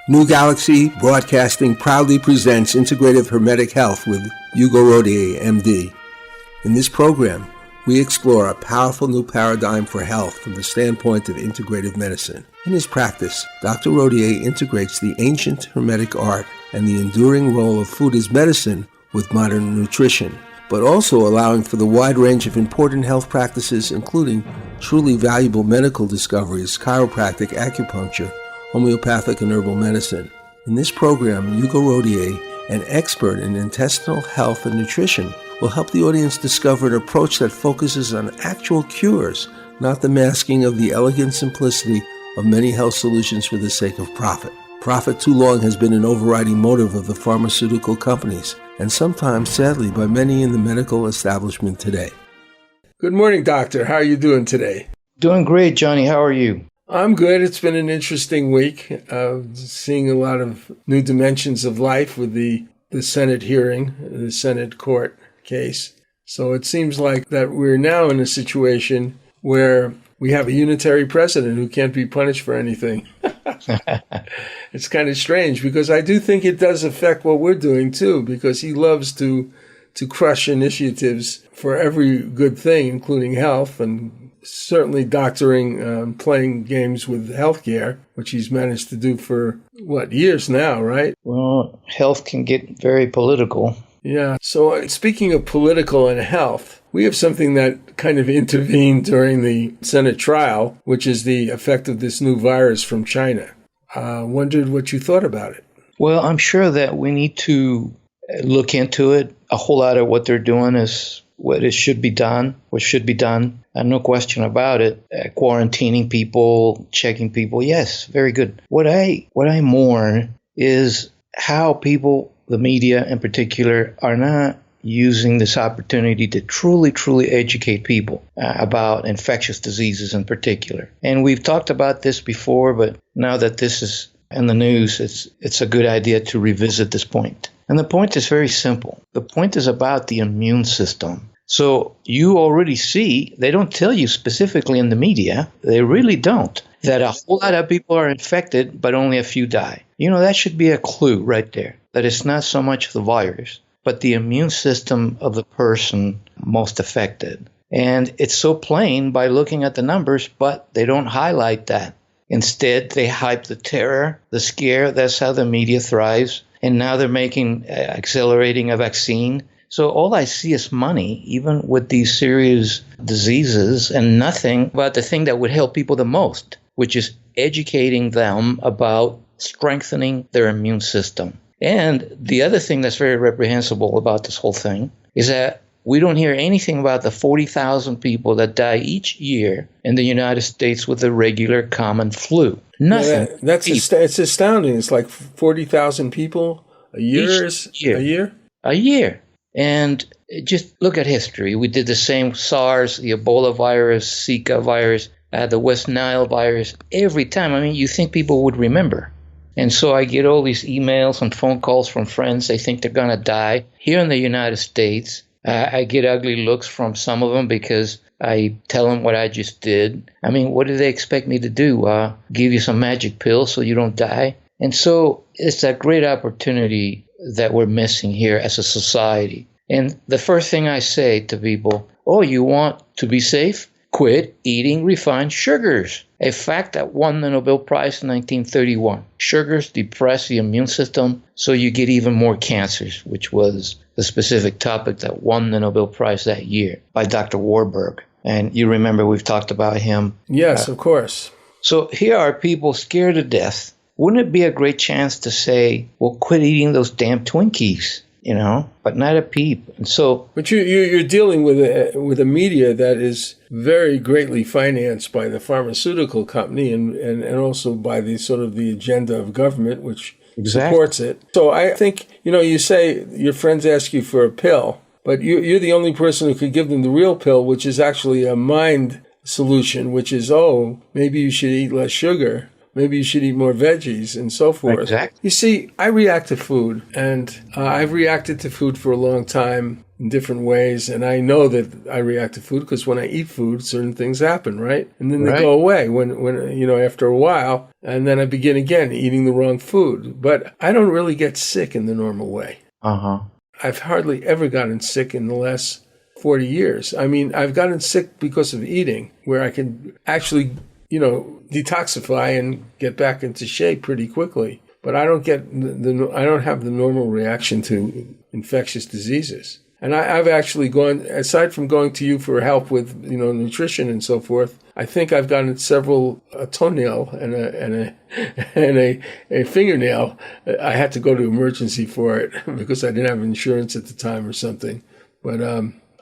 New Galaxy Broadcasting proudly presents Integrative Hermetic Health with Hugo Rodier, MD. In this program, we explore a powerful new paradigm for health from the standpoint of integrative medicine. In his practice, Dr. Rodier integrates the ancient Hermetic art and the enduring role of food as medicine with modern nutrition, but also allowing for the wide range of important health practices, including truly valuable medical discoveries, chiropractic, acupuncture, homeopathic, and herbal medicine. In this program, Hugo Rodier, an expert in intestinal health and nutrition, will help the audience discover an approach that focuses on actual cures, not the masking of the elegant simplicity of many health solutions for the sake of profit. Profit too long has been an overriding motive of the pharmaceutical companies, and sometimes, sadly, by many in the medical establishment today. Good morning, Doctor. How are you doing today? Doing great, Johnny. How are you? I'm good. It's been an interesting week, seeing a lot of new dimensions of life with the Senate hearing, the Senate court case. So it seems like that we're now in a situation where we have a unitary president who can't be punished for anything. It's kind of strange because I do think it does affect what we're doing too, because he loves to crush initiatives for every good thing, including health, and certainly doctoring, playing games with healthcare, which he's managed to do for, years now, right? Well, health can get very political. Yeah. So speaking of political and health, we have something that kind of intervened during the Senate trial, which is the effect of this new virus from China. Wondered what you thought about it. Well, I'm sure that we need to look into it. A whole lot of what they're doing is what should be done, no question about it. Quarantining people, checking people, yes, very good. What I mourn is how people, the media in particular, are not using this opportunity to truly educate people about infectious diseases in particular. And we've talked about this before, but now that this is in the news, it's a good idea to revisit this point. And the point is very simple. The point is about the immune system. So you already see, they don't tell you specifically in the media, they really don't, that a whole lot of people are infected, but only a few die. You know, that should be a clue right there, that it's not so much the virus, but the immune system of the person most affected. And it's so plain by looking at the numbers, but they don't highlight that. Instead, they hype the terror, the scare. That's how the media thrives. And now they're accelerating a vaccine. So all I see is money, even with these serious diseases, and nothing about the thing that would help people the most, which is educating them about strengthening their immune system. And the other thing that's very reprehensible about this whole thing is that we don't hear anything about the 40,000 people that die each year in the United States with the regular common flu. Nothing. Yeah, it's astounding. It's like 40,000 people a year. A year. And just look at history. We did the same SARS, the Ebola virus, Zika virus, the West Nile virus. Every time, you think people would remember. And so I get all these emails and phone calls from friends. They think they're going to die. Here in the United States, I get ugly looks from some of them because I tell them what I just did. What do they expect me to do? Give you some magic pills so you don't die? And so it's a great opportunity that we're missing here as a society. And the first thing I say to people, you want to be safe? Quit eating refined sugars. A fact that won the Nobel Prize in 1931. Sugars depress the immune system, so you get even more cancers, which was the specific topic that won the Nobel Prize that year by Dr. Warburg. And you remember we've talked about him. Yes, of course. So here are people scared to death. Wouldn't it be a great chance to say, quit eating those damn Twinkies, but not a peep. And so, but you're dealing with a media that is very greatly financed by the pharmaceutical company and also by the sort of the agenda of government, which supports it. So I think, you say your friends ask you for a pill, but you're the only person who could give them the real pill, which is actually a mind solution, which is, maybe you should eat less sugar. Maybe you should eat more veggies and so forth. Exactly. You see, I react to food, and I've reacted to food for a long time. in different ways. And I know that I react to food because when I eat food, certain things happen, right? And then they go away when after a while. And then I begin again eating the wrong food. But I don't really get sick in the normal way. I've hardly ever gotten sick in the last 40 years. I mean, I've gotten sick because of eating, where I can actually, detoxify and get back into shape pretty quickly. But I don't get I don't have the normal reaction to infectious diseases. And I've actually gone, aside from going to you for help with, nutrition and so forth, I think I've gotten a toenail and a fingernail. I had to go to emergency for it because I didn't have insurance at the time or something. But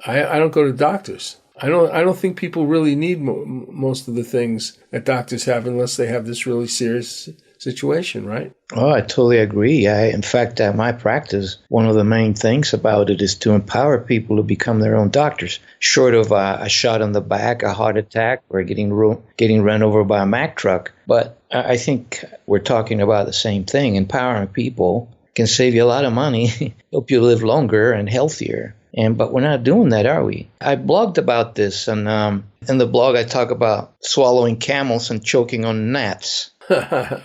I don't go to doctors. I don't think people really need most of the things that doctors have unless they have this really serious situation, right? Oh, I totally agree. In fact, at my practice, one of the main things about it is to empower people to become their own doctors. Short of a shot in the back, a heart attack, or getting run over by a Mack truck. But I think we're talking about the same thing. Empowering people can save you a lot of money, help you live longer and healthier. But we're not doing that, are we? I blogged about this, and in the blog I talk about swallowing camels and choking on gnats.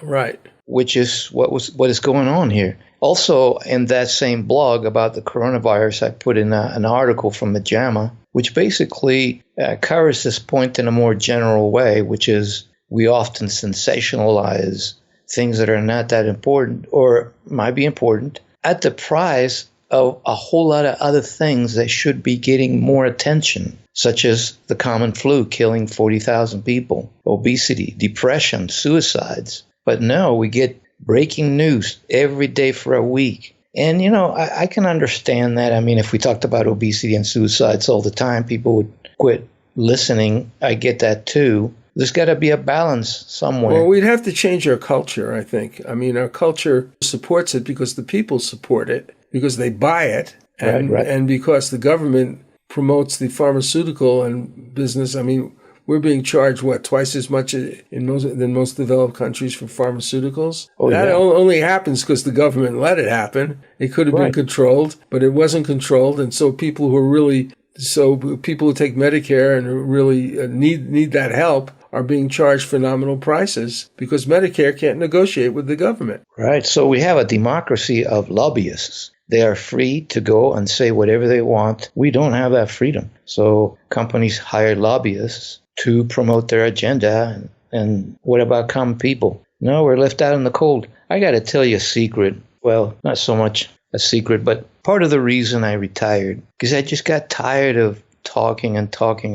Right. Which is what is going on here. Also, in that same blog about the coronavirus, I put in an article from the JAMA, which basically covers this point in a more general way, which is we often sensationalize things that are not that important or might be important at the price of a whole lot of other things that should be getting more attention, such as the common flu killing 40,000 people, obesity, depression, suicides. But no, we get breaking news every day for a week. And, I can understand that. I mean, if we talked about obesity and suicides all the time, people would quit listening. I get that too. There's got to be a balance somewhere. Well, we'd have to change our culture, I think. I mean, our culture supports it because the people support it, because they buy it, and because the government promotes the pharmaceutical and business. I mean, we're being charged, twice as much than most developed countries for pharmaceuticals? Only happens because the government let it happen. It could have been controlled, but it wasn't controlled. And so people who take Medicare and really need that help are being charged phenomenal prices because Medicare can't negotiate with the government. Right. So we have a democracy of lobbyists. They are free to go and say whatever they want. We don't have that freedom. So companies hire lobbyists to promote their agenda. And what about common people? No, we're left out in the cold. I got to tell you a secret. Well, not so much a secret, but part of the reason I retired, because I just got tired of talking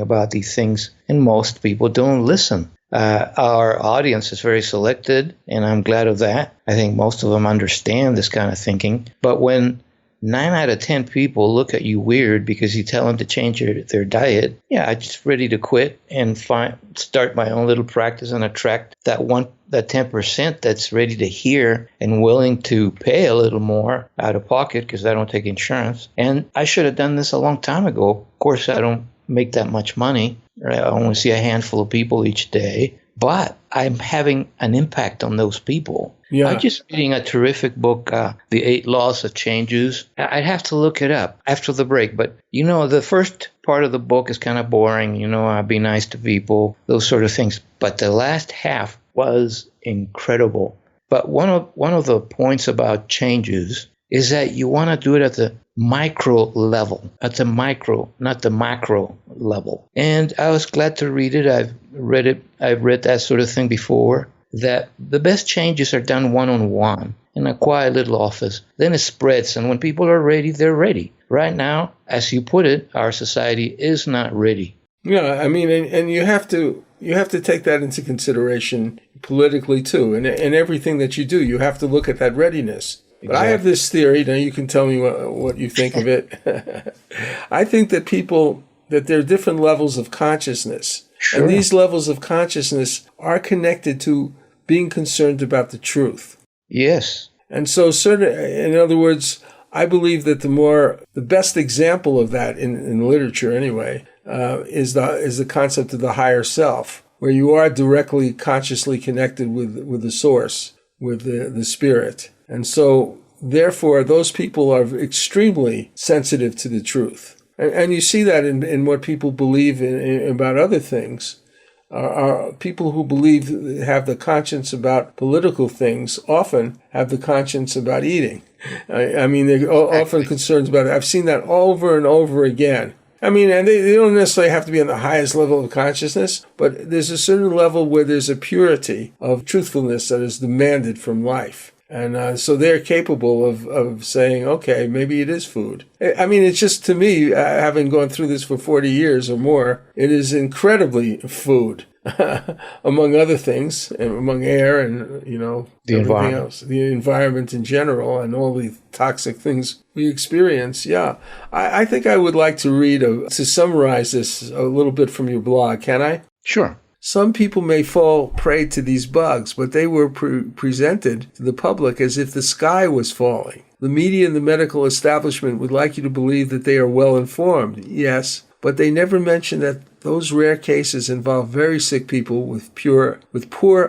about these things, and most people don't listen. Our audience is very selected, and I'm glad of that. I think most of them understand this kind of thinking. But when 9 out of 10 people look at you weird because you tell them to change their diet, I'm just ready to quit and start my own little practice and attract that 10% that's ready to hear and willing to pay a little more out of pocket because I don't take insurance. And I should have done this a long time ago. Of course, I don't make that much money. Right? I only see a handful of people each day, but I'm having an impact on those people. Yeah. I'm just reading a terrific book, The 8 Laws of Changes. I'd have to look it up after the break. But, the first part of the book is kind of boring. Be nice to people, those sort of things. But the last half was incredible. But one of the points about changes is that you want to do it at the micro level, at the micro, not the macro level. And I was glad to read it. I've read that sort of thing before, that the best changes are done one-on-one in a quiet little office. Then it spreads, and when people are ready, they're ready. Right now, as you put it, our society is not ready. Yeah, I mean, and you have to take that into consideration politically too. And everything that you do, you have to look at that readiness. Exactly. But I have this theory. Now you can tell me what you think of it. I think that there are different levels of consciousness. Sure. And these levels of consciousness are connected to being concerned about the truth. Yes. And so in other words, I believe that the best example of that in literature anyway, is the concept of the higher self, where you are directly consciously connected with the source, with the spirit. And so therefore, those people are extremely sensitive to the truth. And you see that in what people believe about other things. Are people who have the conscience about political things often have the conscience about eating. I mean, they're often concerned about it. I've seen that over and over again. I mean, and they don't necessarily have to be on the highest level of consciousness, but there's a certain level where there's a purity of truthfulness that is demanded from life. And so they're capable of saying, okay, maybe it is food. I mean, it's just, to me, having gone through this for 40 years or more, it is incredibly food, among other things, among air and, the environment else, the environment in general and all the toxic things we experience. Yeah. I think I would like to read, to summarize this a little bit from your blog. Can I? Sure. Some people may fall prey to these bugs, but they were presented to the public as if the sky was falling. The media and the medical establishment would like you to believe that they are well informed, yes, but they never mention that those rare cases involve very sick people with poor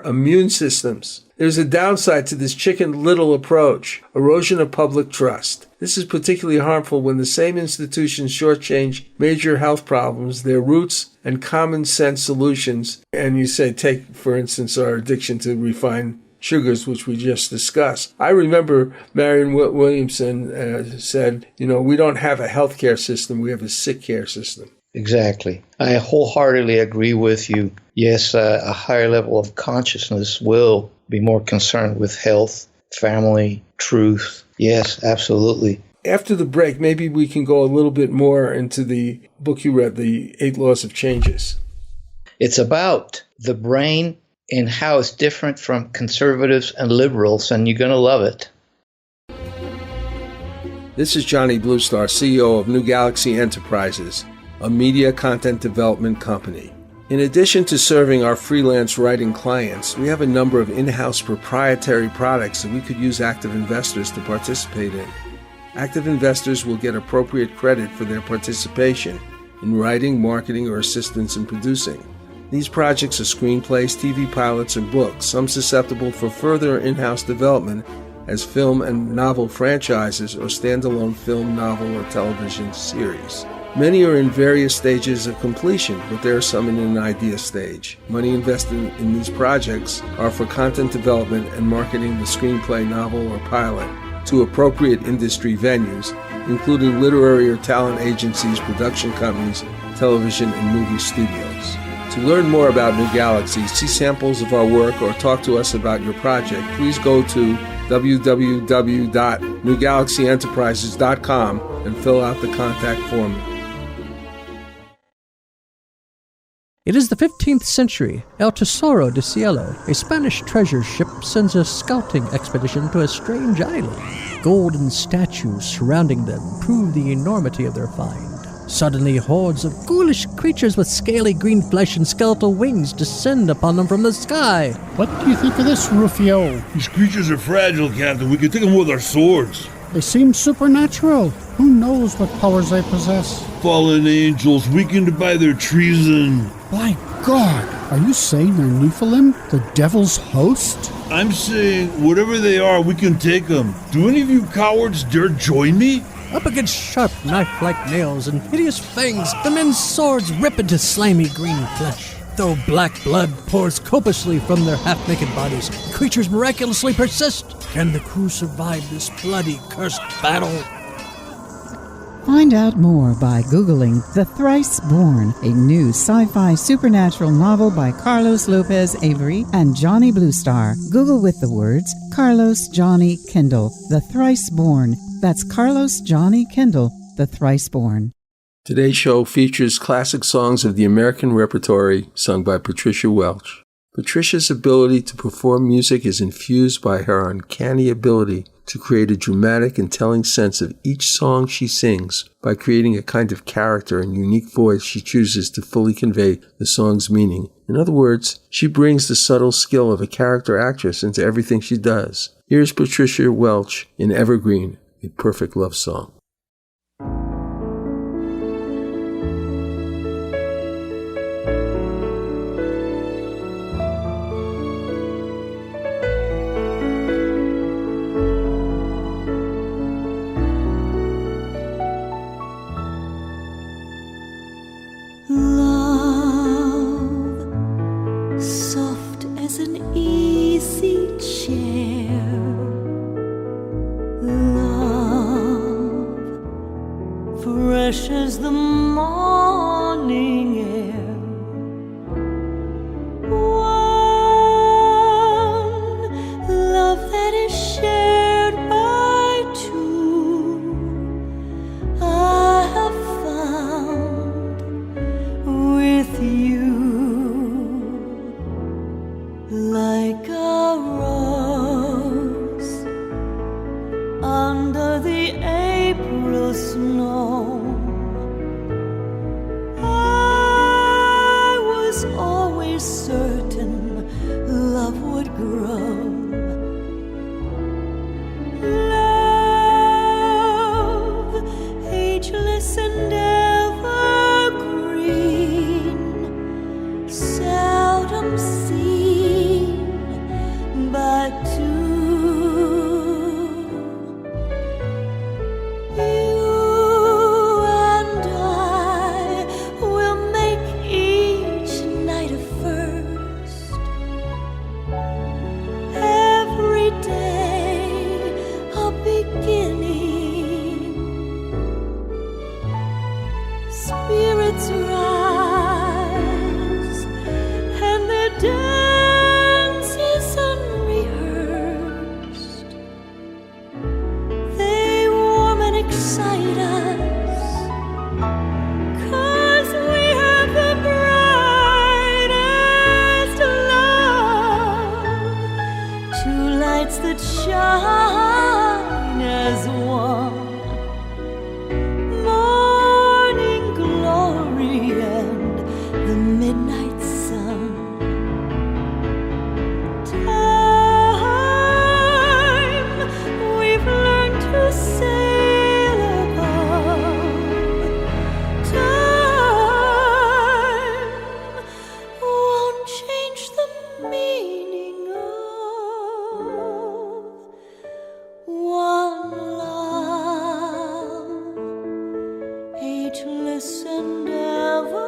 immune systems. There's a downside to this Chicken Little approach: erosion of public trust. This is particularly harmful when the same institutions shortchange major health problems, their roots, and common sense solutions. And you say, take, for instance, our addiction to refined sugars, which we just discussed. I remember Marion Williamson said, we don't have a healthcare system, we have a sick care system. Exactly. I wholeheartedly agree with you. Yes, a higher level of consciousness will be more concerned with health, family, truth. Yes, absolutely. After the break, maybe we can go a little bit more into the book you read, The 8 Laws of Changes. It's about the brain and how it's different from conservatives and liberals, and you're going to love it. This is Johnny Bluestar, CEO of New Galaxy Enterprises, a media content development company. In addition to serving our freelance writing clients, we have a number of in-house proprietary products that we could use active investors to participate in. Active investors will get appropriate credit for their participation in writing, marketing, or assistance in producing. These projects are screenplays, TV pilots, and books, some susceptible for further in-house development as film and novel franchises or standalone film, novel, or television series. Many are in various stages of completion, but there are some in an idea stage. Money invested in these projects are for content development and marketing the screenplay, novel, or pilot to appropriate industry venues, including literary or talent agencies, production companies, television, and movie studios. To learn more about New Galaxy, see samples of our work, or talk to us about your project, please go to www.newgalaxyenterprises.com and fill out the contact form. It is the 15th century. El Tesoro de Cielo, a Spanish treasure ship, sends a scouting expedition to a strange island. Golden statues surrounding them prove the enormity of their find. Suddenly, hordes of ghoulish creatures with scaly green flesh and skeletal wings descend upon them from the sky. What do you think of this, Rufio? These creatures are fragile, Captain. We can take them with our swords. They seem supernatural. Who knows what powers they possess? Fallen angels, weakened by their treason. By God, are you saying they're Nephilim, the devil's host? I'm saying, whatever they are, we can take them. Do any of you cowards dare join me? Up against sharp knife-like nails and hideous fangs, the men's swords rip into slimy green flesh. Though black blood pours copiously from their half-naked bodies, the creatures miraculously persist. Can the crew survive this bloody, cursed battle? Find out more by Googling The Thrice Born, a new sci-fi supernatural novel by Carlos Lopez Avery and Johnny Bluestar. Google with the words Carlos Johnny Kendall, The Thrice Born. That's Carlos Johnny Kendall, The Thrice Born. Today's show features classic songs of the American repertory sung by Patricia Welch. Patricia's ability to perform music is infused by her uncanny ability to create a dramatic and telling sense of each song she sings by creating a kind of character and unique voice she chooses to fully convey the song's meaning. In other words, she brings the subtle skill of a character actress into everything she does. Here's Patricia Welch in Evergreen, a perfect love song. is an easy chair. Love, fresh as the morning air. One love that is shared by two. I have found with you. Like a rose under the April snow, I was always certain love would grow. Love, ageless and evergreen, seldom seen by two. You and I will make each night a first. Every day a beginning. Spirits rise and their dance is unrehearsed. They warm and excite us, 'cause we have the brightest love. Two lights that shine as one. Morning glory and the midnight sun. Time, we've learned to sail above. Time won't change the meaning of one love, ageless and ever.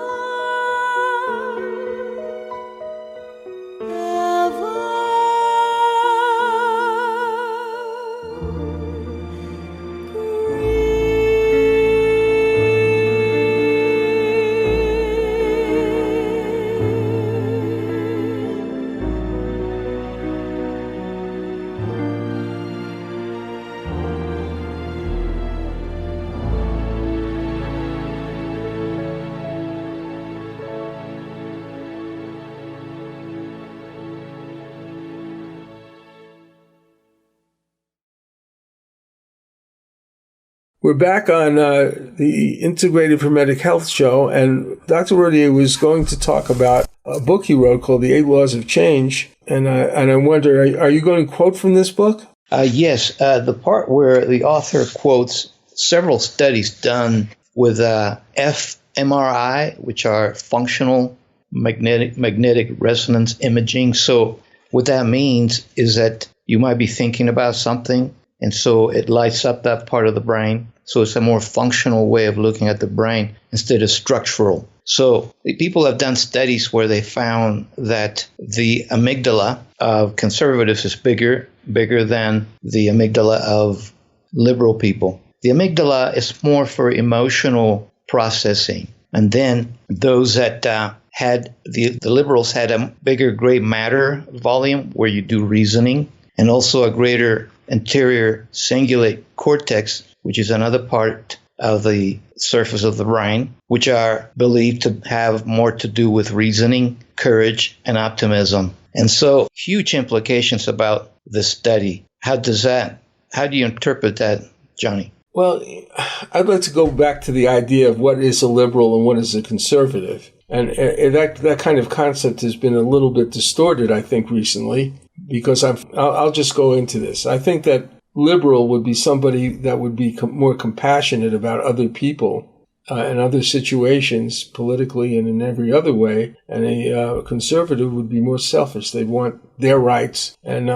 We're back on the Integrative Hermetic Health Show, and Dr. Rodier was going to talk about a book he wrote called The 8 Laws of Change. And I wonder, are you going to quote from this book? Yes, the part where the author quotes several studies done with fMRI, which are functional magnetic resonance imaging. So what that means is that you might be thinking about something, and so it lights up that part of the brain. So it's a more functional way of looking at the brain instead of structural. So people have done studies where they found that the amygdala of conservatives is bigger than the amygdala of liberal people. The amygdala is more for emotional processing. And then those that had the liberals had a bigger gray matter volume where you do reasoning, and also a greater anterior cingulate cortex, which is another part of the surface of the brain, which are believed to have more to do with reasoning, courage, and optimism. And so huge implications about this study. How do you interpret that, Johnny? Well, I'd like to go back to the idea of what is a liberal and what is a conservative. And that kind of concept has been a little bit distorted, I think, recently, because I'll just go into this. I think that liberal would be somebody that would be more compassionate about other people and other situations, politically and in every other way. And a conservative would be more selfish. They want their rights, and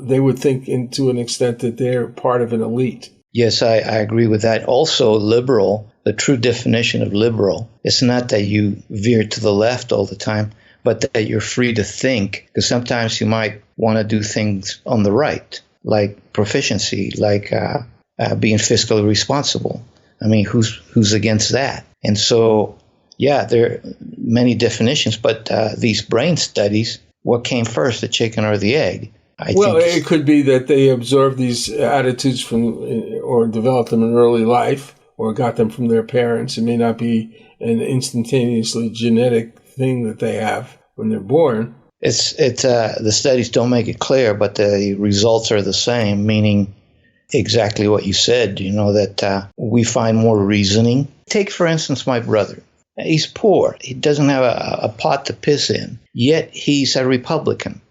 they would think to an extent that they're part of an elite. Yes, I agree with that. Also, liberal, the true definition of liberal, it's not that you veer to the left all the time, but that you're free to think, because sometimes you might want to do things on the right, like proficiency, like being fiscally responsible. I mean, who's against that? And so, yeah, there are many definitions, but these brain studies, what came first, the chicken or the egg? It could be that they absorbed these attitudes from, or developed them in early life, or got them from their parents. It may not be an instantaneously genetic thing that they have when they're born. It's the studies don't make it clear, but the results are the same, meaning exactly what you said, that we find more reasoning. Take, for instance, my brother. He's poor. He doesn't have a pot to piss in, yet he's a Republican.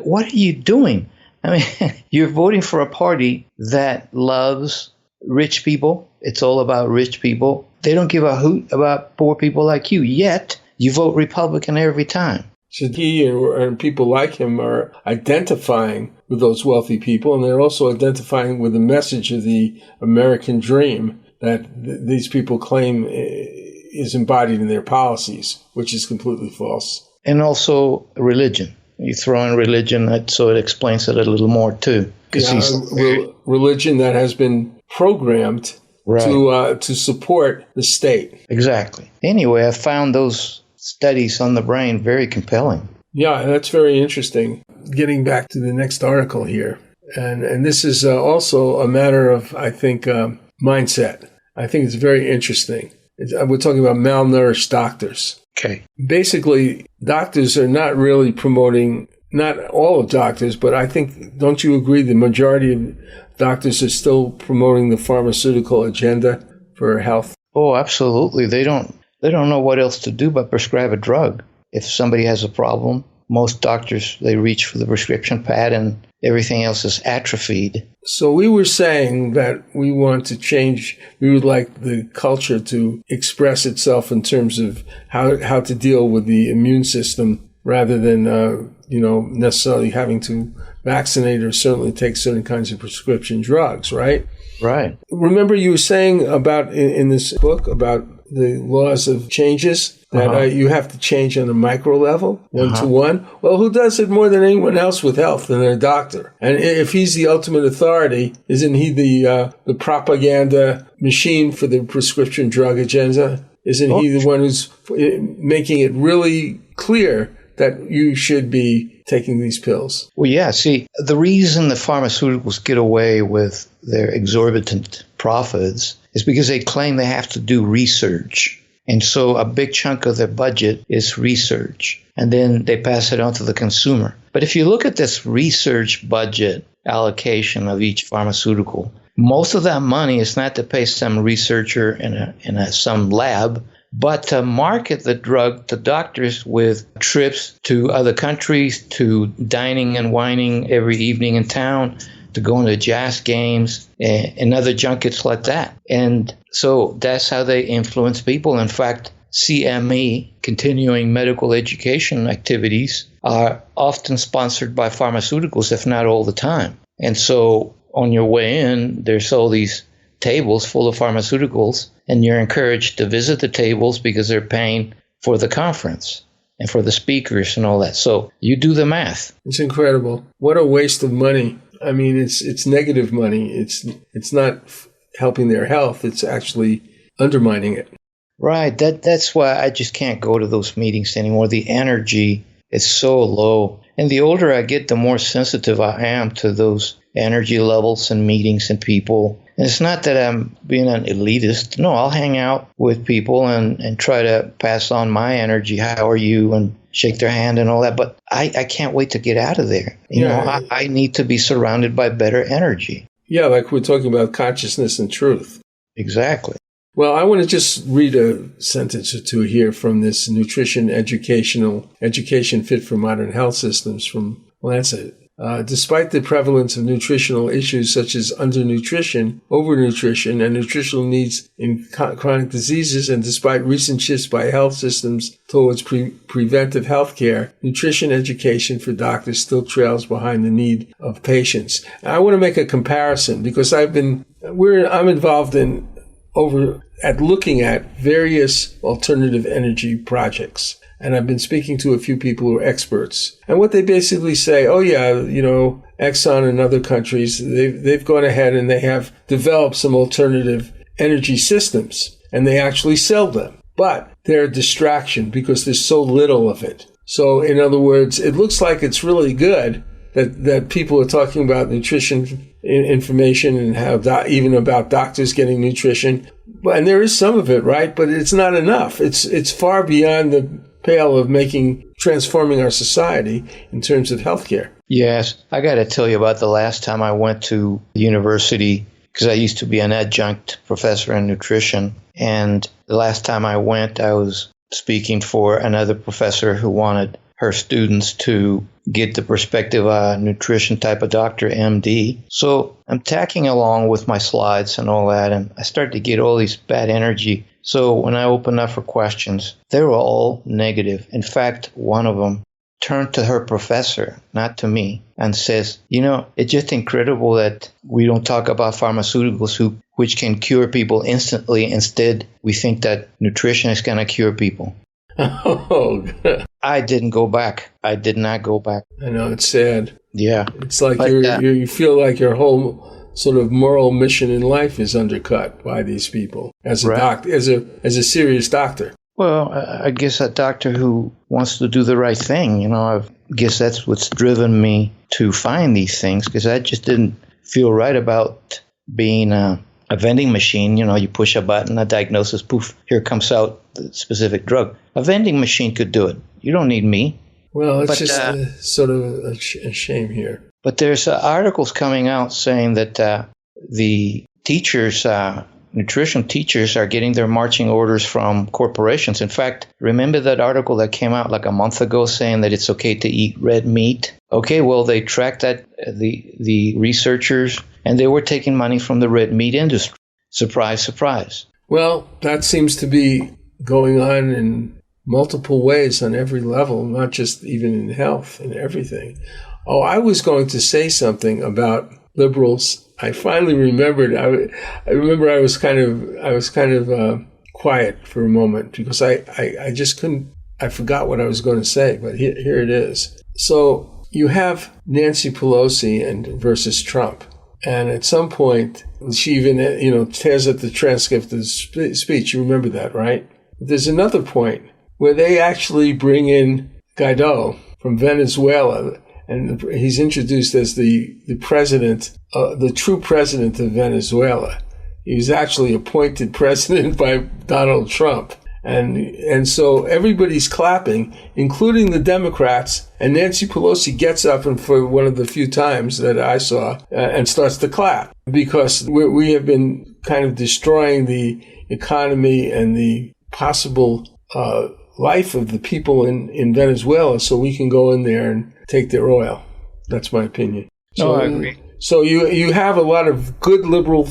What are you doing? I mean, you're voting for a party that loves rich people. It's all about rich people. They don't give a hoot about poor people like you, yet you vote Republican every time. So he and people like him are identifying with those wealthy people, and they're also identifying with the message of the American dream that these people claim is embodied in their policies, which is completely false. And also religion. You throw in religion, so it explains it a little more, too. Religion that has been programmed to support the state. Exactly. Anyway, I found those studies on the brain very compelling. Yeah, that's very interesting. Getting back to the next article here. And this is also a matter of, I think, mindset. I think it's very interesting. We're talking about malnourished doctors. Okay. Basically, doctors are not really promoting, not all of doctors, but I think, don't you agree, the majority of doctors are still promoting the pharmaceutical agenda for health? Oh, absolutely. They don't know what else to do but prescribe a drug. If somebody has a problem, most doctors, they reach for the prescription pad and everything else is atrophied. So we were saying that we want to change, we would like the culture to express itself in terms of how to deal with the immune system rather than, necessarily having to vaccinate or certainly take certain kinds of prescription drugs, right? Right. Remember you were saying about in this book about the laws of changes that you have to change on a micro level, one to one. Well, who does it more than anyone else with health than their doctor? And if he's the ultimate authority, isn't he the propaganda machine for the prescription drug agenda? Isn't he the one who's making it really clear that you should be taking these pills? Well, yeah. See, the reason the pharmaceuticals get away with their exorbitant profits is because they claim they have to do research. And so a big chunk of their budget is research. And then they pass it on to the consumer. But if you look at this research budget allocation of each pharmaceutical, most of that money is not to pay some researcher in some lab, but to market the drug to doctors with trips to other countries, to dining and wining every evening in town, to going to jazz games and other junkets like that. And so that's how they influence people. In fact, CME, continuing medical education activities, are often sponsored by pharmaceuticals, if not all the time. And so on your way in, there's all these tables full of pharmaceuticals, and you're encouraged to visit the tables because they're paying for the conference and for the speakers and all that. So you do the math. It's incredible. What a waste of money. I mean, it's negative money. It's not helping their health. It's actually undermining it. Right. That's why I just can't go to those meetings anymore. The energy is so low. And the older I get, the more sensitive I am to those energy levels and meetings and people. And it's not that I'm being an elitist. No, I'll hang out with people and try to pass on my energy. How are you? And shake their hand and all that. But I can't wait to get out of there. I need to be surrounded by better energy. Yeah, like we're talking about consciousness and truth. Exactly. Well, I want to just read a sentence or two here from this Nutrition Education Fit for Modern Health Systems from Lancet. Despite the prevalence of nutritional issues such as undernutrition, overnutrition, and nutritional needs in chronic diseases, and despite recent shifts by health systems towards preventive health care, nutrition education for doctors still trails behind the need of patients. And I want to make a comparison because I'm involved in looking at various alternative energy projects. And I've been speaking to a few people who are experts. And what they basically say, oh yeah, Exxon and other countries, they've gone ahead and they have developed some alternative energy systems, and they actually sell them. But they're a distraction because there's so little of it. So in other words, it looks like it's really good that people are talking about nutrition information and how even about doctors getting nutrition. And there is some of it, right? But it's not enough. It's far beyond the pale of transforming our society in terms of healthcare. Yes. I got to tell you about the last time I went to university, because I used to be an adjunct professor in nutrition. And the last time I went, I was speaking for another professor who wanted her students to get the perspective of a nutrition type of doctor, MD. So I'm tacking along with my slides and all that, and I started to get all these bad energy. So when I opened up for questions, they were all negative. In fact, one of them turned to her professor, not to me, and says, it's just incredible that we don't talk about pharmaceuticals which can cure people instantly. Instead, we think that nutrition is going to cure people. Oh, I didn't go back. I did not go back. I know, it's sad. Yeah. It's like you feel like your whole sort of moral mission in life is undercut by these people as a doctor, as a serious doctor. Well, I guess a doctor who wants to do the right thing, I guess that's what's driven me to find these things, because I just didn't feel right about being a vending machine. You push a button, a diagnosis, poof, here comes out the specific drug. A vending machine could do it. You don't need me. Well, it's sort of a shame here. But there's articles coming out saying that the teachers, nutrition teachers, are getting their marching orders from corporations. In fact, remember that article that came out like a month ago saying that it's okay to eat red meat? Okay, well, they tracked that, the researchers, and they were taking money from the red meat industry. Surprise, surprise. Well, that seems to be going on in multiple ways on every level, not just even in health and everything. Oh, I was going to say something about liberals. I finally remembered. I remember I was kind of quiet for a moment because I just couldn't. I forgot what I was going to say, but here it is. So you have Nancy Pelosi versus Trump, and at some point she even tears up the transcript of the speech. You remember that, right? There's another point where they actually bring in Guaido from Venezuela. And he's introduced as the president, the true president of Venezuela. He was actually appointed president by Donald Trump. And so everybody's clapping, including the Democrats. And Nancy Pelosi gets up and for one of the few times that I saw and starts to clap because we have been kind of destroying the economy and the possible life of the people in Venezuela so we can go in there and take their oil. That's my opinion. No, I agree. So you have a lot of good liberal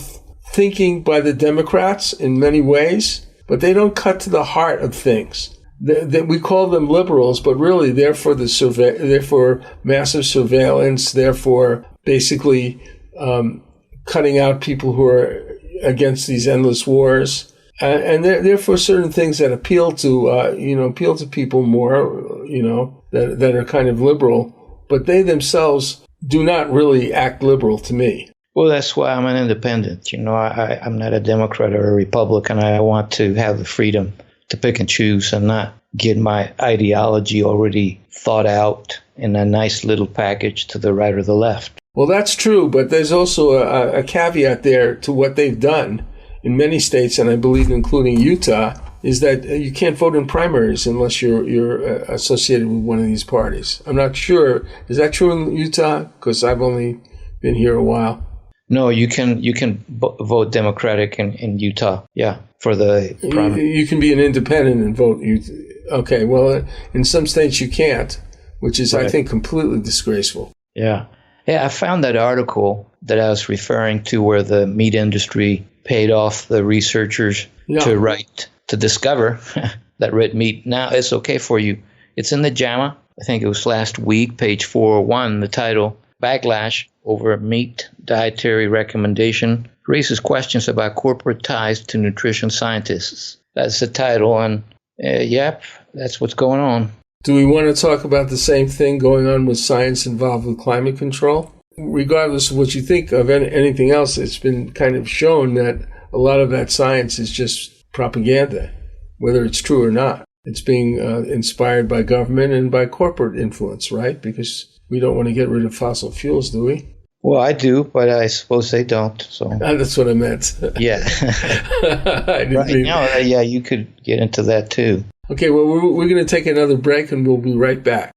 thinking by the Democrats in many ways, but they don't cut to the heart of things. We call them liberals, but really they're for massive surveillance. They're for basically cutting out people who are against these endless wars. And they're for certain things that appeal to people more, that are kind of liberal, but they themselves do not really act liberal to me. Well, that's why I'm an independent. I'm not a Democrat or a Republican. I want to have the freedom to pick and choose and not get my ideology already thought out in a nice little package to the right or the left. Well, that's true, but there's also a caveat there to what they've done in many states, and I believe including Utah, is that you can't vote in primaries unless you're associated with one of these parties. I'm not sure. Is that true in Utah? Because I've only been here a while. No, you can vote Democratic in Utah. Yeah, for the primary. You can be an independent and vote. Okay, well, in some states you can't, which is, right. I think, completely disgraceful. Yeah. Yeah, I found that article that I was referring to where the meat industry paid off the researchers to discover that red meat now is okay for you. It's in the JAMA. I think it was last week, page 401. The title, Backlash Over Meat Dietary Recommendation Raises Questions About Corporate Ties to Nutrition Scientists. That's the title. And Yep, that's what's going on. Do we want to talk about the same thing going on with science involved with climate control? Regardless of what you think of anything else, it's been kind of shown that a lot of that science is just propaganda, whether it's true or not. It's being inspired by government and by corporate influence, right? Because we don't want to get rid of fossil fuels, do we? Well, I do, but I suppose they don't. So that's what I meant. Yeah. Yeah, you could get into that too. Okay, well, we're going to take another break and we'll be right back.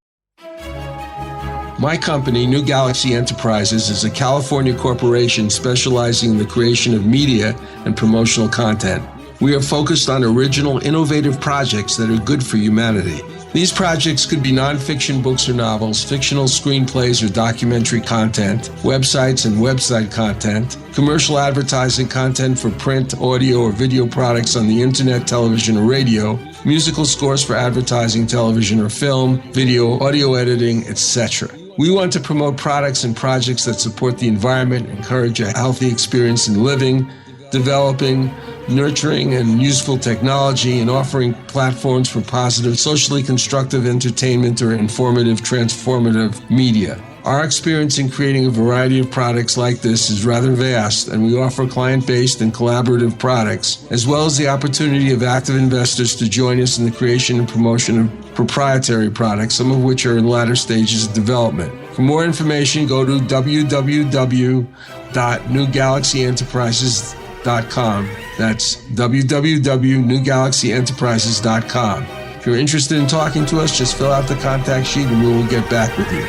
My company, New Galaxy Enterprises, is a California corporation specializing in the creation of media and promotional content. We are focused on original, innovative projects that are good for humanity. These projects could be nonfiction books or novels, fictional screenplays or documentary content, websites and website content, commercial advertising content for print, audio, or video products on the internet, television, or radio, musical scores for advertising, television, or film, video, audio editing, etc. We want to promote products and projects that support the environment, encourage a healthy experience in living, developing, nurturing, and useful technology, and offering platforms for positive, socially constructive entertainment or informative, transformative media. Our experience in creating a variety of products like this is rather vast, and we offer client-based and collaborative products, as well as the opportunity of active investors to join us in the creation and promotion of proprietary products, some of which are in latter stages of development. For more information, go to www.newgalaxyenterprises.com. That's www.newgalaxyenterprises.com. If you're interested in talking to us, just fill out the contact sheet and we will get back with you.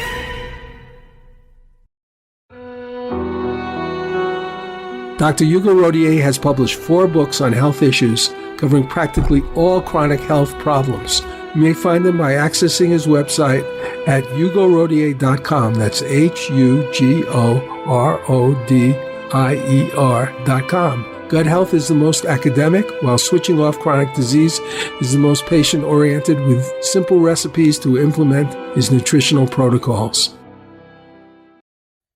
Dr. Hugo Rodier has published 4 books on health issues covering practically all chronic health problems. You may find them by accessing his website at hugorodier.com. That's HUGORODIER.com. Gut health is the most academic, while switching off chronic disease is the most patient-oriented, with simple recipes to implement his nutritional protocols.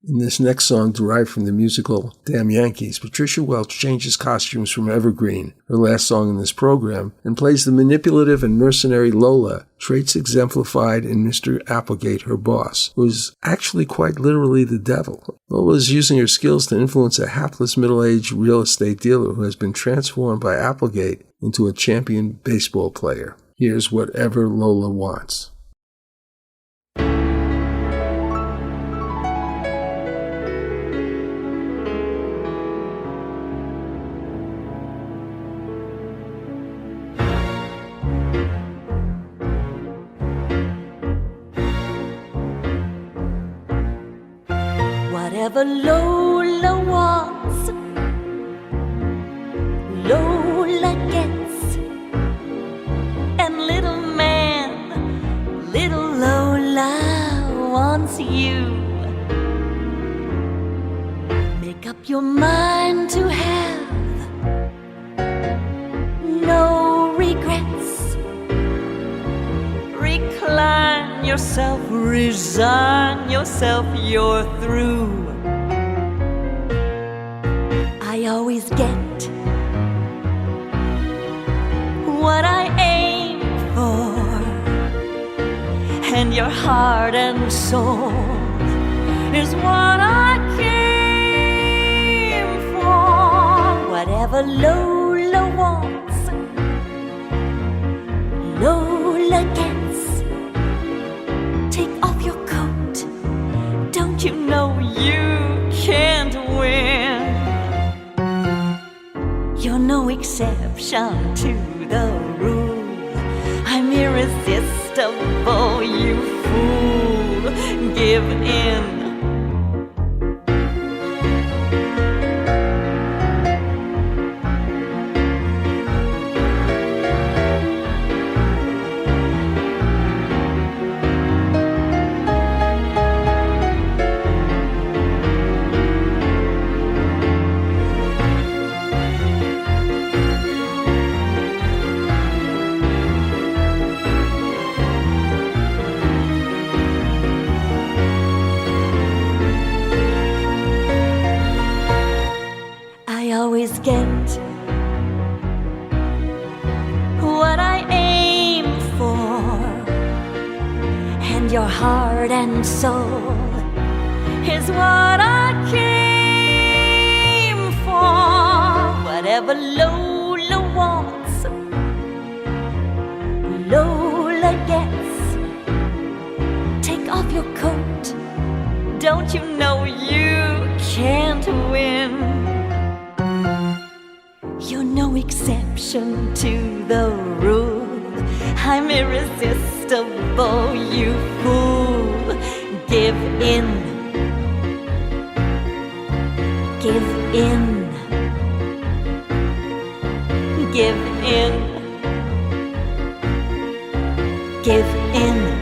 In this next song, derived from the musical Damn Yankees, Patricia Welch changes costumes from Evergreen, her last song in this program, and plays the manipulative and mercenary Lola, traits exemplified in Mr. Applegate, her boss, who is actually quite literally the devil. Lola is using her skills to influence a hapless middle-aged real estate dealer who has been transformed by Applegate into a champion baseball player. Here's Whatever Lola Wants. Whatever Lola wants, Lola gets. And little man, little Lola wants you. Make up your mind to have no regrets. Recline yourself, resign yourself, you're through. I always get what I aim for, and your heart and soul is what I came for. Whatever Lola wants, Lola gets. Take off your coat, don't you know you can't win? You're no exception to the rule. I'm irresistible, you fool. Give in. heart and soul is what I came for. Whatever Lola wants, Lola gets. Take off your coat, don't you know you can't win? You're no exception to the rule. I'm irresistible, you fool. Give in. Give in. Give in. Give in.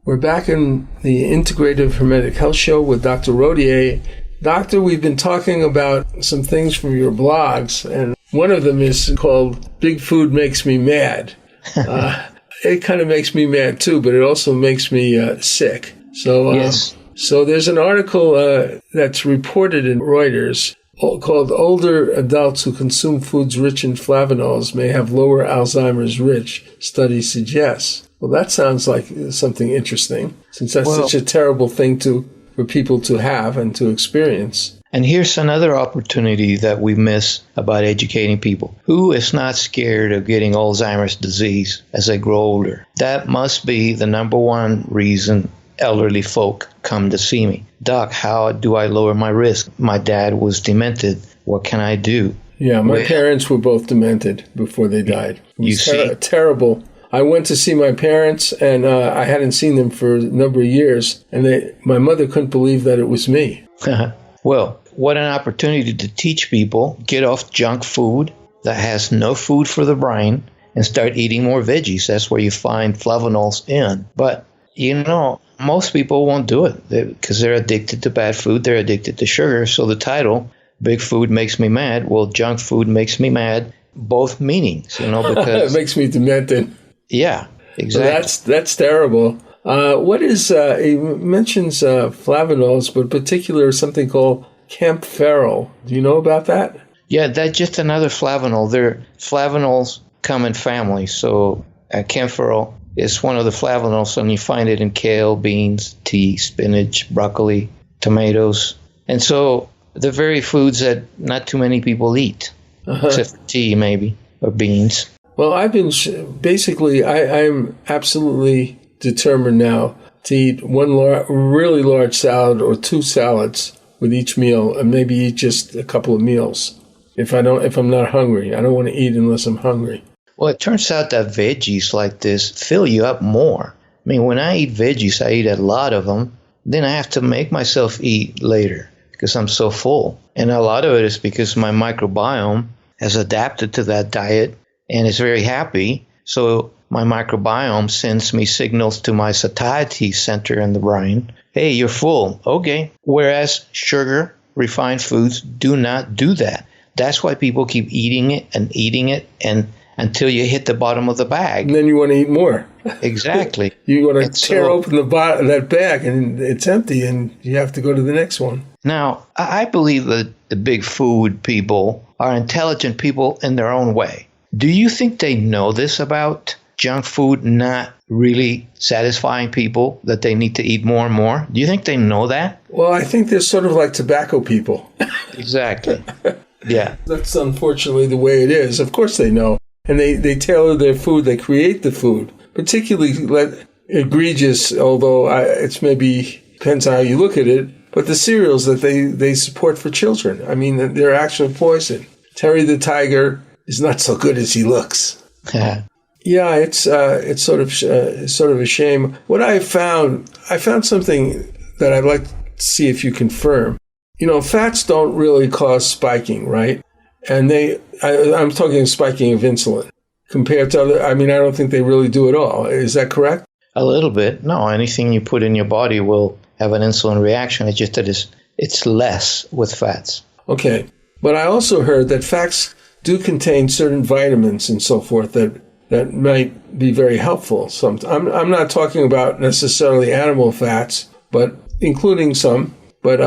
We're back in the Integrative Hermetic Health Show with Dr. Rodier. Doctor, we've been talking about some things from your blogs, and one of them is called Big Food Makes Me Mad. It kind of makes me mad too, but it also makes me sick. So, Yes. So there's an article that's reported in Reuters called Older Adults Who Consume Foods Rich in Flavonols May Have Lower Alzheimer's Rich, Study Suggests. Well, that sounds like something interesting, since that's such a terrible thing for people to have and to experience. And here's another opportunity that we miss about educating people. Who is not scared of getting Alzheimer's disease as they grow older? That must be the number one reason elderly folk come to see me. Doc, how do I lower my risk? My dad was demented. What can I do? Yeah, my parents were both demented before they died. It was You see? Terrible. I went to see my parents, and I hadn't seen them for a number of years, and my mother couldn't believe that it was me. Well, what an opportunity to teach people, get off junk food that has no food for the brain and start eating more veggies. That's where you find flavonols in. But, most people won't do it because they're addicted to bad food. They're addicted to sugar. So the title, Big Food Makes Me Mad, well, junk food makes me mad, both meanings, because... It makes me demented. Yeah, exactly. So that's terrible. What is, he mentions flavonols, but in particular something called camphorol. Do you know about that? Yeah, that's just another flavanol. Flavonols come in families. So camphorol is one of the flavonols, and you find it in kale, beans, tea, spinach, broccoli, tomatoes. And so they're very foods that not too many people eat, except for tea maybe, or beans. Well, I've been I'm absolutely determined now to eat one really large salad or two salads with each meal, and maybe eat just a couple of meals. If I'm not hungry, I don't want to eat unless I'm hungry. Well, it turns out that veggies like this fill you up more. I mean, when I eat veggies, I eat a lot of them. Then I have to make myself eat later because I'm so full. And a lot of it is because my microbiome has adapted to that diet and is very happy. So my microbiome sends me signals to my satiety center in the brain. Hey, you're full. Okay. Whereas sugar, refined foods do not do that. That's why people keep eating it and until you hit the bottom of the bag. And then you want to eat more. Exactly. You want to tear open the bottom of that bag and it's empty and you have to go to the next one. Now, I believe that the big food people are intelligent people in their own way. Do you think they know this about junk food not really satisfying people, that they need to eat more and more? Do you think they know that? Well, I think they're sort of like tobacco people. Exactly. Yeah. That's unfortunately the way it is. Of course they know. And they tailor their food. They create the food. Particularly egregious, although it's maybe depends on how you look at it, but the cereals that they support for children. I mean, they're actual poison. Terry the Tiger is not so good as he looks. Yeah, it's sort of a shame. What I found something that I'd like to see if you confirm. Fats don't really cause spiking, right? And I'm talking spiking of insulin compared to other. I mean, I don't think they really do at all. Is that correct? A little bit. No, anything you put in your body will have an insulin reaction. It's just that it's less with fats. Okay, but I also heard that fats do contain certain vitamins and so forth that might be very helpful. I'm not talking about necessarily animal fats, but including some, but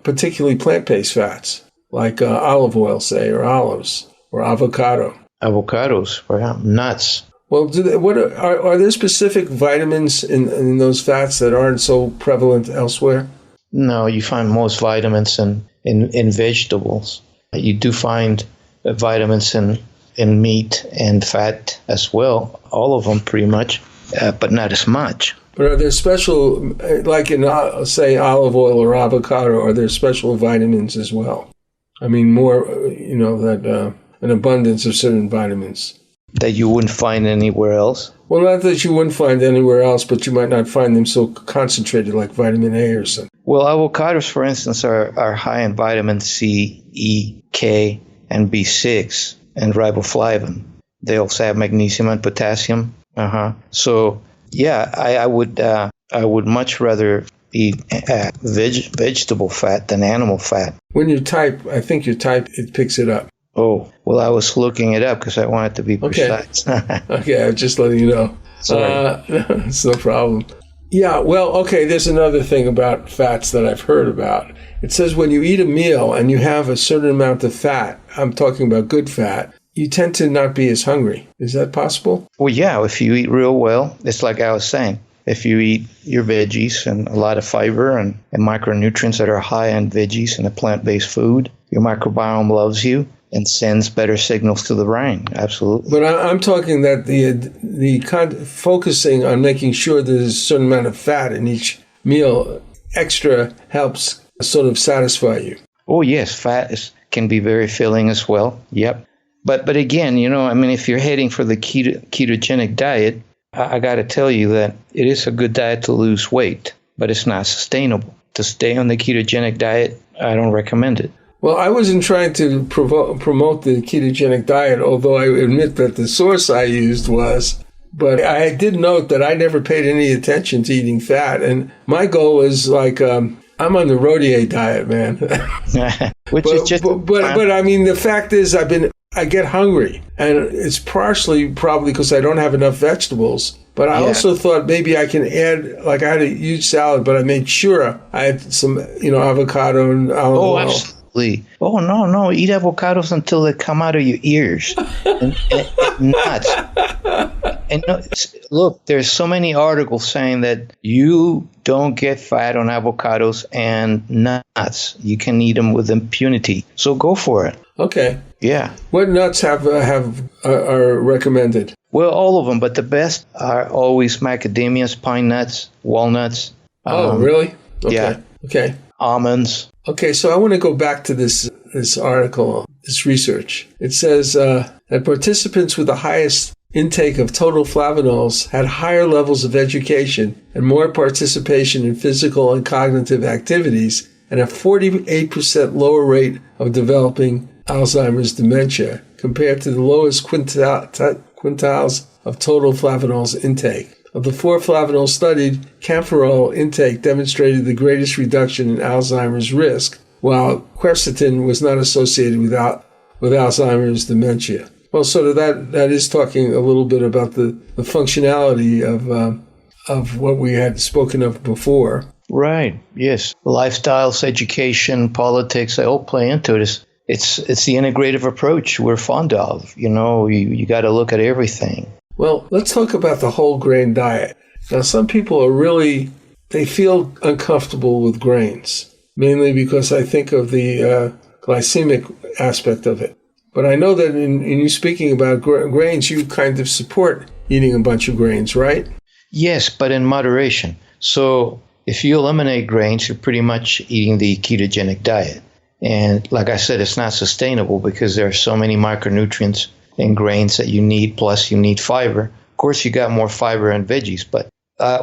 particularly plant-based fats, like olive oil, say, or olives, or avocado. Avocados, nuts. Well, are there specific vitamins in those fats that aren't so prevalent elsewhere? No, you find most vitamins in vegetables. You do find vitamins in meat and fat as well, all of them pretty much, but not as much. But are there special, like in, say, olive oil or avocado, are there special vitamins as well? I mean, more, an abundance of certain vitamins. That you wouldn't find anywhere else? Well, not that you wouldn't find anywhere else, but you might not find them so concentrated like vitamin A or something. Well, avocados, for instance, are high in vitamin C, E, K, and B6, and riboflavin. They also have magnesium and potassium. So, yeah, I would much rather eat vegetable fat than animal fat. When you type, I think you type, it picks it up. Oh, well, I was looking it up because I wanted to be precise. Okay, I'm just letting you know. Sorry. It's no problem. Yeah, well, okay, there's another thing about fats that I've heard about. It says when you eat a meal and you have a certain amount of fat, I'm talking about good fat, you tend to not be as hungry. Is that possible? Well, yeah, if you eat real well, it's like I was saying. If you eat your veggies and a lot of fiber and micronutrients that are high in veggies and a plant-based food, your microbiome loves you and sends better signals to the brain. Absolutely. But I'm talking that focusing on making sure there's a certain amount of fat in each meal extra helps sort of satisfy you. Oh, yes, fat can be very filling as well. Yep. But again, if you're heading for the ketogenic diet, I got to tell you that it is a good diet to lose weight, but it's not sustainable. To stay on the ketogenic diet, I don't recommend it. Well, I wasn't trying to promote the ketogenic diet, although I admit that the source I used was. But I did note that I never paid any attention to eating fat. And my goal is like, I'm on the Rodier diet, man. But I mean, the fact is I get hungry. And it's partially probably because I don't have enough vegetables. But I also thought maybe I can add, like I had a huge salad, but I made sure I had some, avocado and olive oil. Absolutely. Oh, no. Eat avocados until they come out of your ears. and nuts. And look, there's so many articles saying that you don't get fat on avocados and nuts. You can eat them with impunity. So go for it. Okay. Yeah. What nuts are recommended? Well, all of them, but the best are always macadamias, pine nuts, walnuts. Oh, really? Okay. Yeah. Okay. Almonds. Okay, so I want to go back to this article, this research. It says that participants with the highest intake of total flavanols had higher levels of education and more participation in physical and cognitive activities and a 48% lower rate of developing Alzheimer's dementia compared to the lowest quintiles of total flavanols intake. Of the 4 flavanols studied, camphorol intake demonstrated the greatest reduction in Alzheimer's risk, while quercetin was not associated with Alzheimer's dementia. Well, sort of that is talking a little bit about the functionality of what we had spoken of before. Right. Yes. Lifestyles, education, politics, they all play into it. It's the integrative approach we're fond of. You got to look at everything. Well, let's talk about the whole grain diet. Now, some people they feel uncomfortable with grains, mainly because I think of the glycemic aspect of it. But I know that in you speaking about grains, you kind of support eating a bunch of grains, right? Yes, but in moderation. So if you eliminate grains, you're pretty much eating the ketogenic diet. And like I said, it's not sustainable because there are so many micronutrients in grains that you need, plus you need fiber. Of course, you got more fiber in veggies, but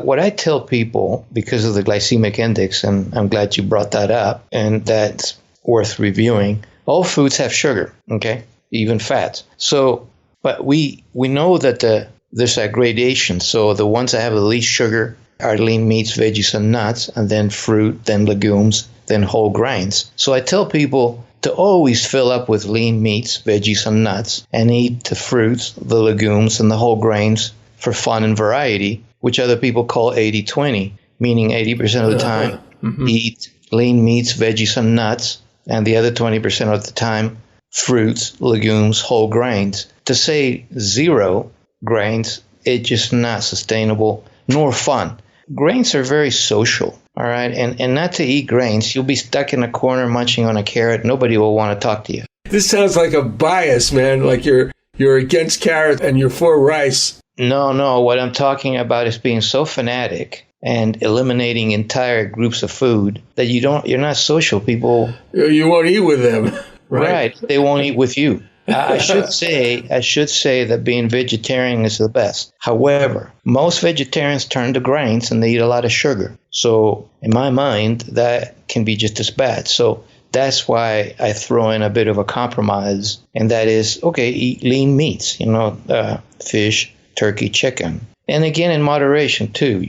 what I tell people, because of the glycemic index, and I'm glad you brought that up, and that's worth reviewing, all foods have sugar, okay, even fats. So, but we know that there's a gradation. So the ones that have the least sugar are lean meats, veggies, and nuts, and then fruit, then legumes, then whole grains. So I tell people to always fill up with lean meats, veggies, and nuts, and eat the fruits, the legumes, and the whole grains for fun and variety, which other people call 80-20, meaning 80% of the time eat lean meats, veggies, and nuts, and the other 20% of the time fruits, legumes, whole grains. To say 0 grains, it's just not sustainable nor fun. Grains are very social, all right? And not to eat grains, you'll be stuck in a corner munching on a carrot. Nobody will want to talk to you. This sounds like a bias, man. Like you're against carrots and you're for rice. No. What I'm talking about is being so fanatic and eliminating entire groups of food that you're not social. People, you won't eat with them, right? They won't eat with you. I should say that being vegetarian is the best. However, most vegetarians turn to grains and they eat a lot of sugar. So in my mind, that can be just as bad. So that's why I throw in a bit of a compromise, and that is, okay, eat lean meats, fish, turkey, chicken. And again, in moderation too.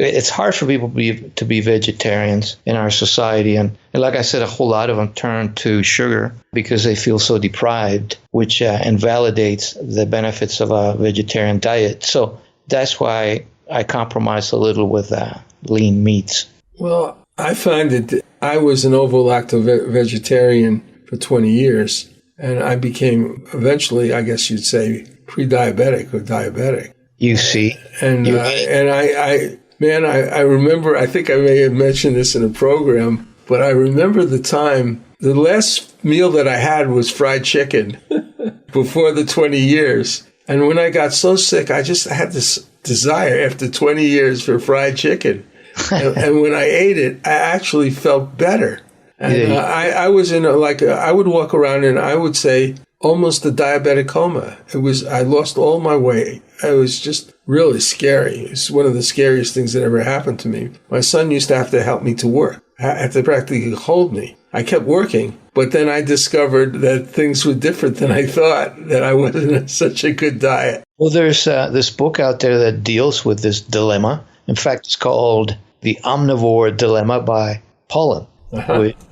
It's hard for people to be vegetarians in our society. And like I said, a whole lot of them turn to sugar because they feel so deprived, which invalidates the benefits of a vegetarian diet. So that's why I compromise a little with lean meats. Well, I find that I was an ovo-lacto vegetarian for 20 years, and I became eventually, I guess you'd say, pre-diabetic or diabetic. You see? And I remember, I think I may have mentioned this in a program, but I remember the last meal that I had was fried chicken before the 20 years. And when I got so sick, I had this desire after 20 years for fried chicken. and when I ate it, I actually felt better. And I was in I would walk around and I would say almost a diabetic coma. I lost all my weight. It was just really scary. It's one of the scariest things that ever happened to me. My son used to have to help me to work, had to practically hold me. I kept working, but then I discovered that things were different than I thought, that I wasn't on such a good diet. Well, there's this book out there that deals with this dilemma. In fact, it's called The Omnivore Dilemma by Pollan,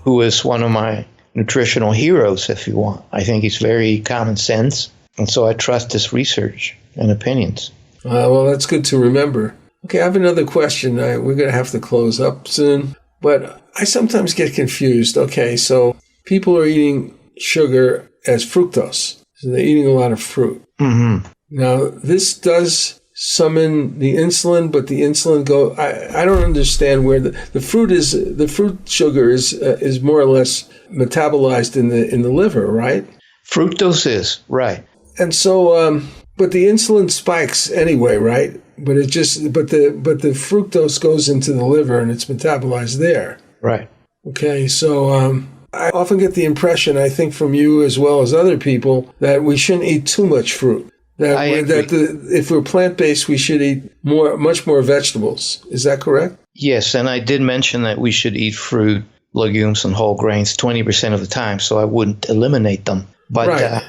who is one of my nutritional heroes, if you want. I think he's very common sense, and so I trust his research and opinions. Well, that's good to remember. Okay, I have another question. We're going to have to close up soon, but I sometimes get confused. Okay, so people are eating sugar as fructose, so they're eating a lot of fruit. Mm-hmm. Now, this does summon the insulin, but the insulin I don't understand where the fruit sugar is more or less metabolized in the liver, right? Fructose is, right. And so but the insulin spikes anyway, right? But the fructose goes into the liver and it's metabolized there. Right. Okay, so I often get the impression, I think from you as well as other people, that we shouldn't eat too much fruit. If we're plant-based, we should eat much more vegetables. Is that correct? Yes, and I did mention that we should eat fruit, legumes, and whole grains 20% of the time, so I wouldn't eliminate them. But right.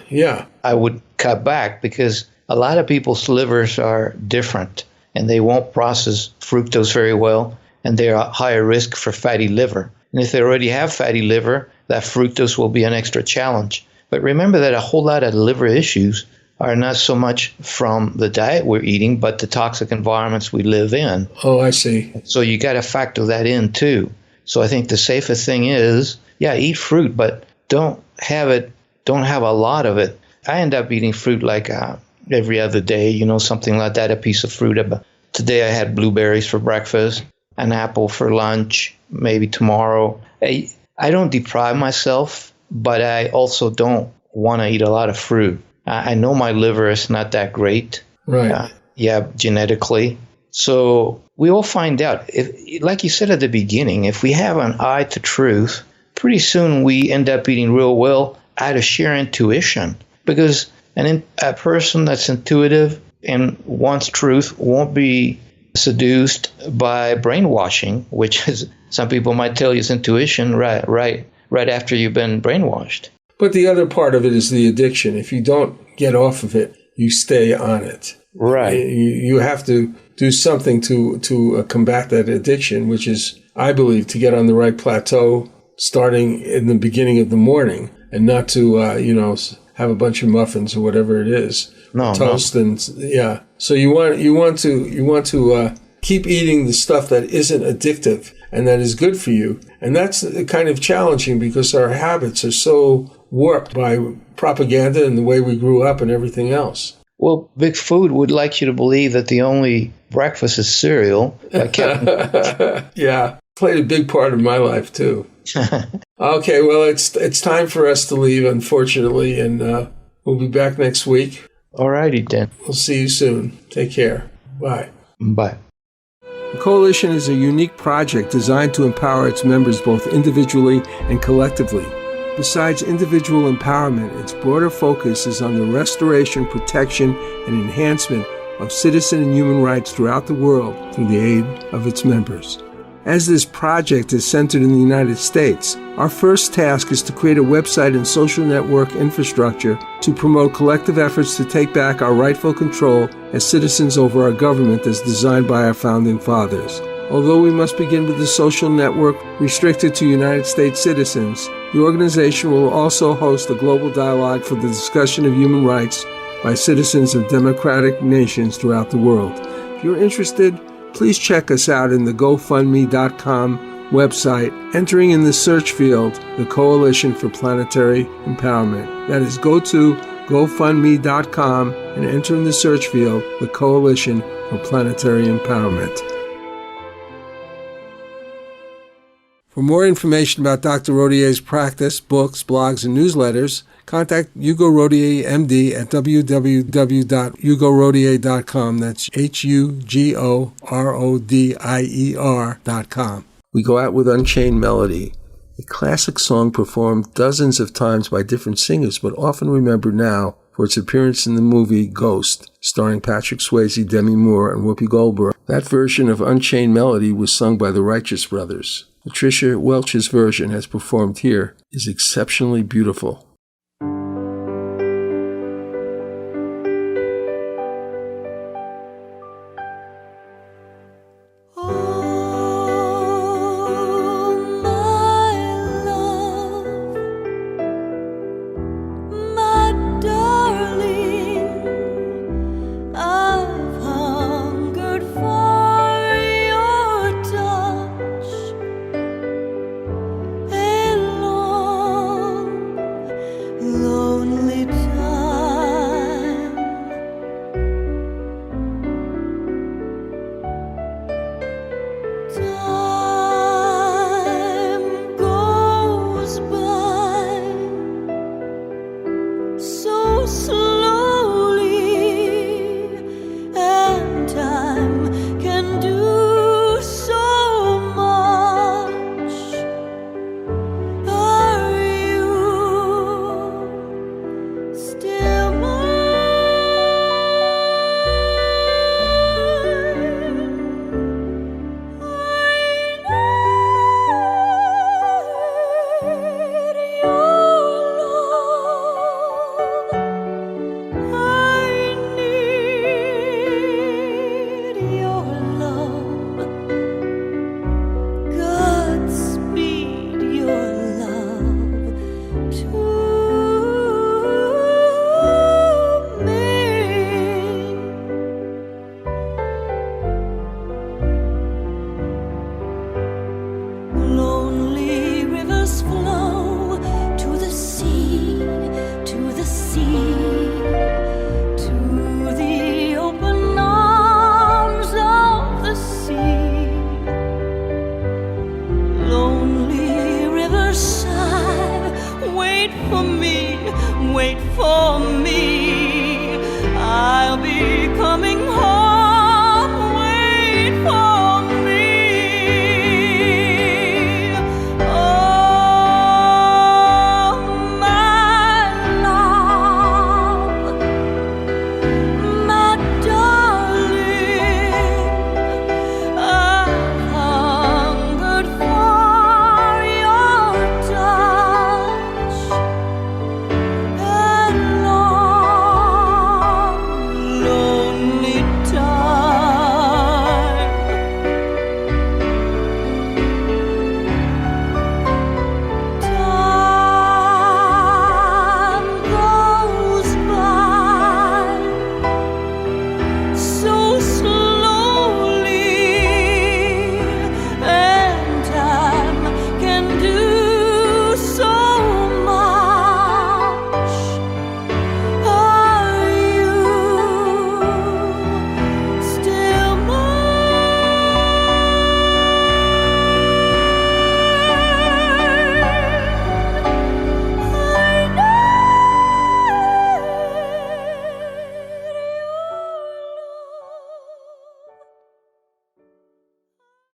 I would cut back because a lot of people's livers are different, and they won't process fructose very well, and they're at higher risk for fatty liver. And if they already have fatty liver, that fructose will be an extra challenge. But remember that a whole lot of liver issues are not so much from the diet we're eating, but the toxic environments we live in. Oh, I see. So you got to factor that in too. So I think the safest thing is, eat fruit, but don't have a lot of it. I end up eating fruit like every other day, something like that, a piece of fruit. Today I had blueberries for breakfast, an apple for lunch, maybe tomorrow. I don't deprive myself, but I also don't want to eat a lot of fruit. I know my liver is not that great. Right. Genetically. So we will find out. If, like you said at the beginning, if we have an eye to truth, pretty soon we end up eating real well out of sheer intuition. Because a person that's intuitive and wants truth won't be seduced by brainwashing, which is, some people might tell you is intuition right after you've been brainwashed. But the other part of it is the addiction. If you don't get off of it, you stay on it. Right. You have to do something to combat that addiction, which is, I believe, to get on the right plateau starting in the beginning of the morning and not to, have a bunch of muffins or whatever it is. Toast. And So you want to keep eating the stuff that isn't addictive and that is good for you. And that's kind of challenging because our habits are so warped by propaganda and the way we grew up and everything else. Well, Big Food would like you to believe that the only breakfast is cereal. Yeah, played a big part of my life, too. Okay, well, it's time for us to leave, unfortunately, and we'll be back next week. All righty, then. We'll see you soon. Take care. Bye. Bye. The Coalition is a unique project designed to empower its members both individually and collectively. Besides individual empowerment, its broader focus is on the restoration, protection, and enhancement of citizen and human rights throughout the world through the aid of its members. As this project is centered in the United States, our first task is to create a website and social network infrastructure to promote collective efforts to take back our rightful control as citizens over our government as designed by our founding fathers. Although we must begin with the social network restricted to United States citizens, the organization will also host a global dialogue for the discussion of human rights by citizens of democratic nations throughout the world. If you're interested, please check us out in the GoFundMe.com website, entering in the search field the Coalition for Planetary Empowerment. That is, go to GoFundMe.com and enter in the search field the Coalition for Planetary Empowerment. For more information about Dr. Rodier's practice, books, blogs, and newsletters, contact Hugo Rodier, MD, at www.hugorodier.com. That's HUGORODIER.com. We go out with Unchained Melody, a classic song performed dozens of times by different singers, but often remembered now for its appearance in the movie Ghost, starring Patrick Swayze, Demi Moore, and Whoopi Goldberg. That version of Unchained Melody was sung by the Righteous Brothers. Patricia Welch's version, as performed here, is exceptionally beautiful. Wait for me